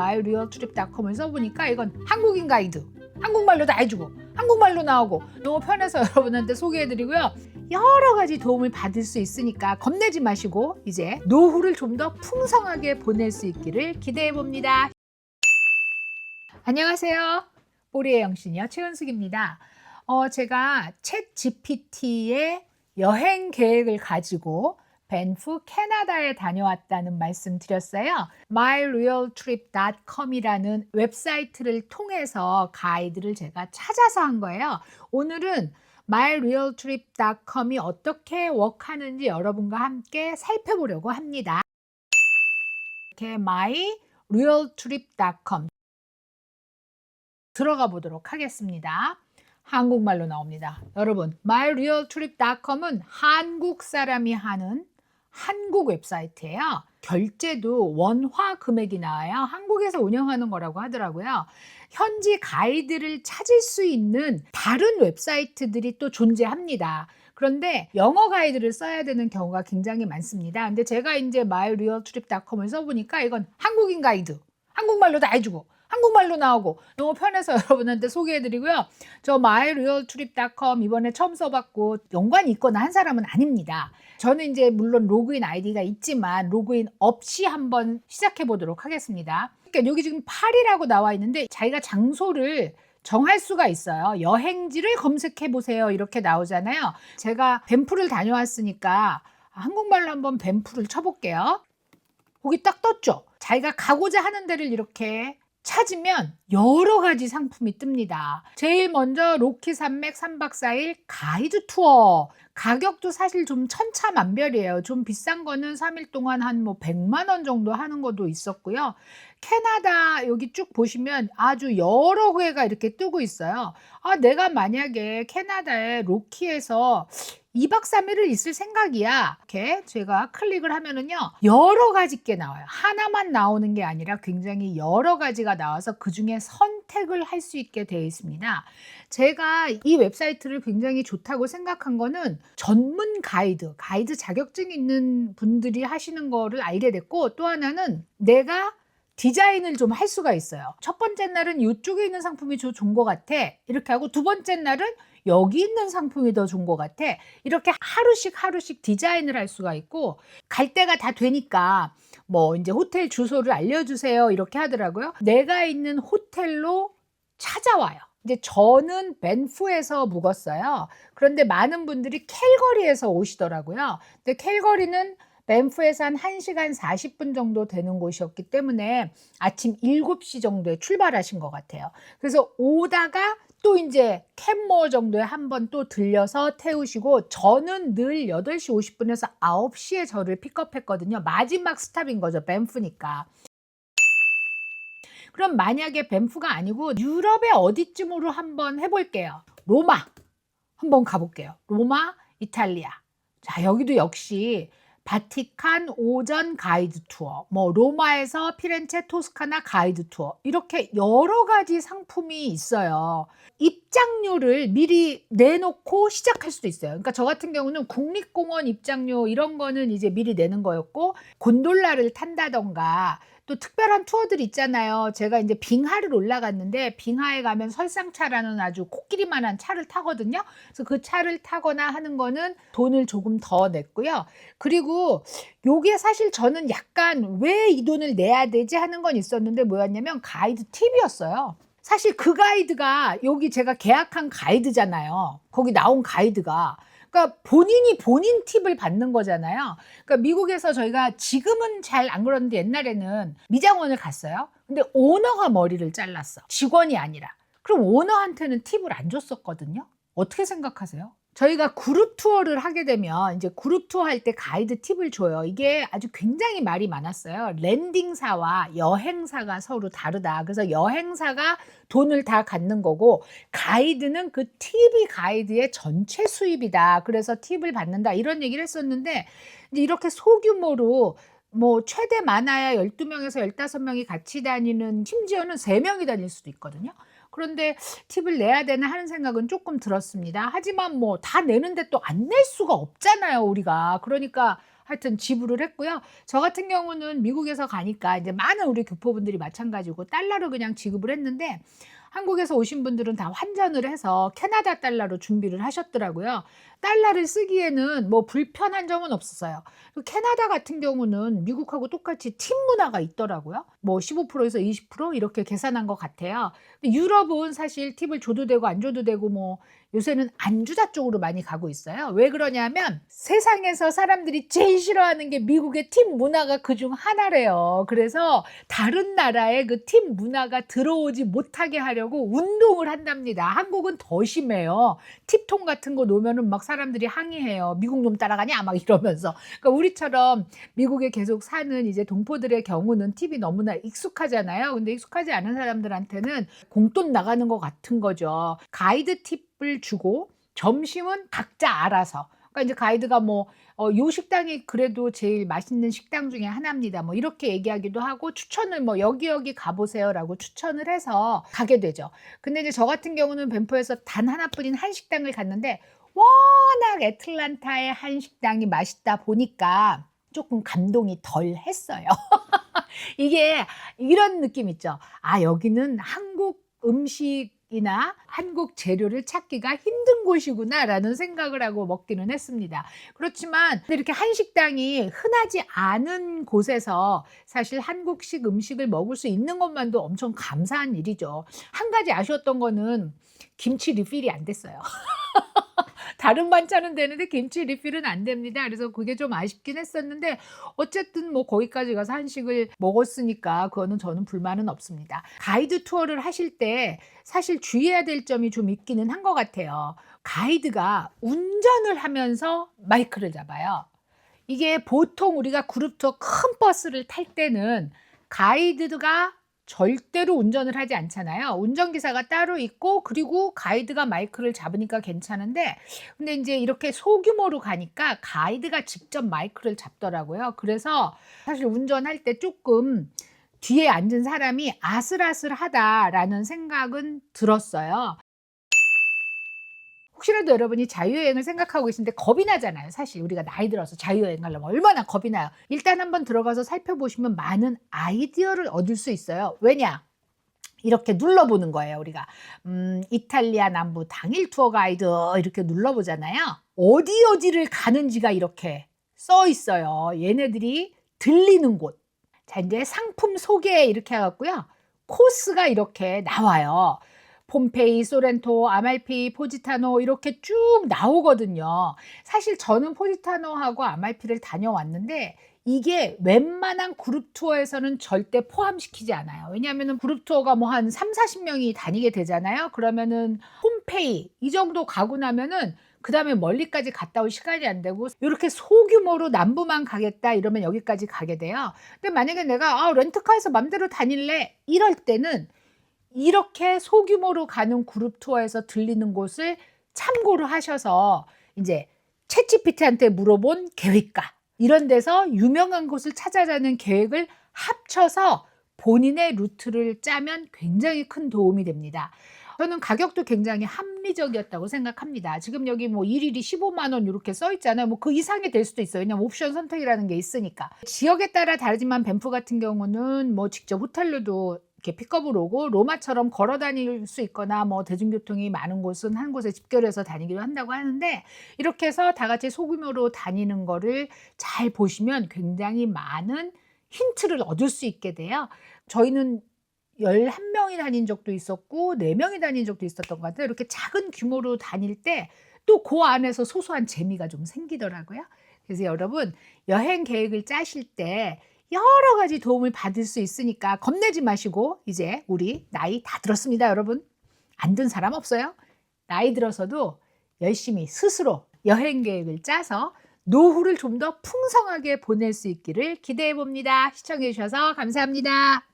myrealtrip.com을 써보니까 이건 한국인 가이드, 한국말로 다 해주고 한국말로 나오고 너무 편해서 여러분한테 소개해드리고요. 여러 가지 도움을 받을 수 있으니까 겁내지 마시고 이제 노후를 좀 더 풍성하게 보낼 수 있기를 기대해봅니다. 안녕하세요. 뽀리의 영신이요. 최은숙입니다. 제가 챗 GPT의 여행 계획을 가지고 밴프 캐나다에 다녀왔다는 말씀 드렸어요. myrealtrip.com이라는 웹사이트를 통해서 가이드를 제가 찾아서 한 거예요. 오늘은 myrealtrip.com이 어떻게 워크하는지 여러분과 함께 살펴보려고 합니다. 이렇게 myrealtrip.com 들어가 보도록 하겠습니다. 한국말로 나옵니다. 여러분, myrealtrip.com은 한국 사람이 하는 한국 웹사이트예요. 결제도 원화 금액이 나와요. 한국에서 운영하는 거라고 하더라고요. 현지 가이드를 찾을 수 있는 다른 웹사이트들이 또 존재합니다. 그런데 영어 가이드를 써야 되는 경우가 굉장히 많습니다. 근데 제가 이제 myrealtrip.com을 써보니까 이건 한국인 가이드, 한국말로 다 해주고 한국말로 나오고 너무 편해서 여러분한테 소개해드리고요. 저 myrealtrip.com 이번에 처음 써봤고 연관이 있거나 한 사람은 아닙니다. 저는 이제 물론 로그인 아이디가 있지만 로그인 없이 한번 시작해 보도록 하겠습니다. 그러니까 여기 지금 8이라고 나와 있는데 자기가 장소를 정할 수가 있어요. 여행지를 검색해 보세요 이렇게 나오잖아요. 제가 밴프를 다녀왔으니까 한국말로 한번 밴프를 쳐볼게요. 거기 딱 떴죠. 자기가 가고자 하는 데를 이렇게 찾으면 여러 가지 상품이 뜹니다. 제일 먼저 로키 산맥 3박 4일 가이드 투어. 가격도 사실 좀 천차만별이에요. 좀 비싼 거는 3일 동안 한 100만 원 정도 하는 것도 있었고요. 캐나다 여기 쭉 보시면 아주 여러 개가 이렇게 뜨고 있어요. 내가 만약에 캐나다의 로키에서 2박 3일을 있을 생각이야. 이렇게 제가 클릭을 하면은요. 여러 가지 게 나와요. 하나만 나오는 게 아니라 굉장히 여러 가지가 나와서 그중에 선택을 할 수 있게 되어 있습니다. 제가 이 웹사이트를 굉장히 좋다고 생각한 거는 전문 가이드 자격증 있는 분들이 하시는 거를 알게 됐고 또 하나는 내가 디자인을 좀 할 수가 있어요. 첫 번째 날은 이쪽에 있는 상품이 좋은 것 같아. 이렇게 하고 두 번째 날은 여기 있는 상품이 더 좋은 것 같아. 이렇게 하루씩 디자인을 할 수가 있고 갈 때가 다 되니까 뭐 이제 호텔 주소를 알려주세요 이렇게 하더라고요. 내가 있는 호텔로 찾아와요. 이제 저는 밴프에서 묵었어요. 그런데 많은 분들이 캘거리에서 오시더라고요. 근데 캘거리는 밴프에서 한 1시간 40분 정도 되는 곳이었기 때문에 아침 7시 정도에 출발하신 것 같아요. 그래서 오다가 또 이제 캔모어 정도에 한번 또 들려서 태우시고 저는 늘 8시 50분에서 9시에 저를 픽업했거든요. 마지막 스탑인 거죠. 밴프니까. 그럼 만약에 밴프가 아니고 유럽의 어디쯤으로 한번 해볼게요. 로마 한번 가볼게요. 로마, 이탈리아. 자, 여기도 역시 바티칸 오전 가이드 투어, 뭐 로마에서 피렌체 토스카나 가이드 투어 이렇게 여러 가지 상품이 있어요. 입장료를 미리 내놓고 시작할 수도 있어요. 그러니까 저 같은 경우는 국립공원 입장료 이런 거는 이제 미리 내는 거였고 곤돌라를 탄다던가 또 특별한 투어들 있잖아요. 제가 이제 빙하를 올라갔는데 빙하에 가면 설상차라는 아주 코끼리만한 차를 타거든요. 그래서 그 차를 타거나 하는 거는 돈을 조금 더 냈고요. 그리고 요게 사실 저는 약간 왜 이 돈을 내야 되지 하는 건 있었는데 뭐였냐면 가이드 팁이었어요. 사실 그 가이드가 여기 제가 계약한 가이드잖아요. 거기 나온 가이드가. 그러니까 본인이 본인 팁을 받는 거잖아요. 그러니까 미국에서 저희가 지금은 잘 안 그러는데 옛날에는 미장원을 갔어요. 근데 오너가 머리를 잘랐어. 직원이 아니라. 그럼 오너한테는 팁을 안 줬었거든요. 어떻게 생각하세요? 저희가 그룹 투어를 하게 되면 이제 그룹 투어 할 때 가이드 팁을 줘요. 이게 아주 굉장히 말이 많았어요. 랜딩사와 여행사가 서로 다르다. 그래서 여행사가 돈을 다 갖는 거고 가이드는 그 팁이 가이드의 전체 수입이다. 그래서 팁을 받는다. 이런 얘기를 했었는데 이제 이렇게 소규모로 뭐 최대 많아야 12명에서 15명이 같이 다니는 심지어는 3명이 다닐 수도 있거든요. 그런데 팁을 내야 되나 하는 생각은 조금 들었습니다. 하지만 뭐 다 내는데 또 안 낼 수가 없잖아요, 우리가. 그러니까 하여튼 지불을 했고요. 저 같은 경우는 미국에서 가니까 이제 많은 우리 교포분들이 마찬가지고 달러로 그냥 지급을 했는데 한국에서 오신 분들은 다 환전을 해서 캐나다 달러로 준비를 하셨더라고요. 달러를 쓰기에는 뭐 불편한 점은 없었어요. 캐나다 같은 경우는 미국하고 똑같이 팁 문화가 있더라고요. 뭐 15%에서 20% 이렇게 계산한 것 같아요. 근데 유럽은 사실 팁을 줘도 되고 안 줘도 되고 뭐 요새는 안주자 쪽으로 많이 가고 있어요. 왜 그러냐면 세상에서 사람들이 제일 싫어하는 게 미국의 팁 문화가 그중 하나래요. 그래서 다른 나라의 그 팁 문화가 들어오지 못하게 하려고 운동을 한답니다. 한국은 더 심해요. 팁통 같은 거 놓으면은 막 사람들이 항의해요. 미국 놈 따라가냐? 막 이러면서. 그러니까 우리처럼 미국에 계속 사는 이제 동포들의 경우는 팁이 너무나 익숙하잖아요. 근데 익숙하지 않은 사람들한테는 공돈 나가는 것 같은 거죠. 가이드 팁을 주고 점심은 각자 알아서. 그러니까 이제 가이드가 뭐 요 식당이 그래도 제일 맛있는 식당 중에 하나입니다. 뭐 이렇게 얘기하기도 하고 추천을 뭐 여기 가보세요라고 추천을 해서 가게 되죠. 근데 이제 저 같은 경우는 밴프에서 단 하나뿐인 한식당을 갔는데 워낙 애틀란타의 한식당이 맛있다 보니까 조금 감동이 덜 했어요. 이게 이런 느낌 있죠. 아, 여기는 한국 음식이나 한국 재료를 찾기가 힘든 곳이구나라는 생각을 하고 먹기는 했습니다. 그렇지만 이렇게 한식당이 흔하지 않은 곳에서 사실 한국식 음식을 먹을 수 있는 것만도 엄청 감사한 일이죠. 한 가지 아쉬웠던 거는 김치 리필이 안 됐어요. 다른 반찬은 되는데 김치 리필은 안 됩니다. 그래서 그게 좀 아쉽긴 했었는데 어쨌든 뭐 거기까지 가서 한식을 먹었으니까 그거는 저는 불만은 없습니다. 가이드 투어를 하실 때 사실 주의해야 될 점이 좀 있기는 한 것 같아요. 가이드가 운전을 하면서 마이크를 잡아요. 이게 보통 우리가 그룹 투어 큰 버스를 탈 때는 가이드가 절대로 운전을 하지 않잖아요. 운전기사가 따로 있고 그리고 가이드가 마이크를 잡으니까 괜찮은데 근데 이제 이렇게 소규모로 가니까 가이드가 직접 마이크를 잡더라고요. 그래서 사실 운전할 때 조금 뒤에 앉은 사람이 아슬아슬하다라는 생각은 들었어요. 혹시라도 여러분이 자유여행을 생각하고 계신데 겁이 나잖아요. 사실 우리가 나이 들어서 자유여행 가려면 얼마나 겁이 나요. 일단 한번 들어가서 살펴보시면 많은 아이디어를 얻을 수 있어요. 왜냐? 이렇게 눌러보는 거예요. 우리가 이탈리아 남부 당일 투어 가이드 이렇게 눌러보잖아요. 어디를 가는지가 이렇게 써 있어요. 얘네들이 들리는 곳. 자, 이제 상품 소개 이렇게 해갖고요. 코스가 이렇게 나와요. 폼페이, 소렌토, 아말피, 포지타노 이렇게 쭉 나오거든요. 사실 저는 포지타노하고 아말피를 다녀왔는데 이게 웬만한 그룹 투어에서는 절대 포함시키지 않아요. 왜냐하면 그룹 투어가 뭐 한 3, 40명이 다니게 되잖아요. 그러면은 폼페이 이 정도 가고 나면은 그 다음에 멀리까지 갔다 올 시간이 안 되고 이렇게 소규모로 남부만 가겠다 이러면 여기까지 가게 돼요. 근데 만약에 내가 렌트카에서 맘대로 다닐래 이럴 때는 이렇게 소규모로 가는 그룹 투어에서 들리는 곳을 참고로 하셔서 이제 챗GPT한테 물어본 계획가 이런 데서 유명한 곳을 찾아가는 계획을 합쳐서 본인의 루트를 짜면 굉장히 큰 도움이 됩니다. 저는 가격도 굉장히 합리적이었다고 생각합니다. 지금 여기 뭐 일일이 15만 원 이렇게 써 있잖아요. 뭐 그 이상이 될 수도 있어요. 왜냐면 옵션 선택이라는 게 있으니까. 지역에 따라 다르지만 밴프 같은 경우는 뭐 직접 호텔로도 이렇게 픽업을 오고 로마처럼 걸어 다닐 수 있거나 뭐 대중교통이 많은 곳은 한 곳에 집결해서 다니기도 한다고 하는데 이렇게 해서 다 같이 소규모로 다니는 거를 잘 보시면 굉장히 많은 힌트를 얻을 수 있게 돼요. 저희는 11명이 다닌 적도 있었고 4명이 다닌 적도 있었던 것 같아요. 이렇게 작은 규모로 다닐 때 또 그 안에서 소소한 재미가 좀 생기더라고요. 그래서 여러분 여행 계획을 짜실 때 여러 가지 도움을 받을 수 있으니까 겁내지 마시고 이제 우리 나이 다 들었습니다, 여러분. 안 든 사람 없어요? 나이 들어서도 열심히 스스로 여행 계획을 짜서 노후를 좀 더 풍성하게 보낼 수 있기를 기대해 봅니다. 시청해 주셔서 감사합니다.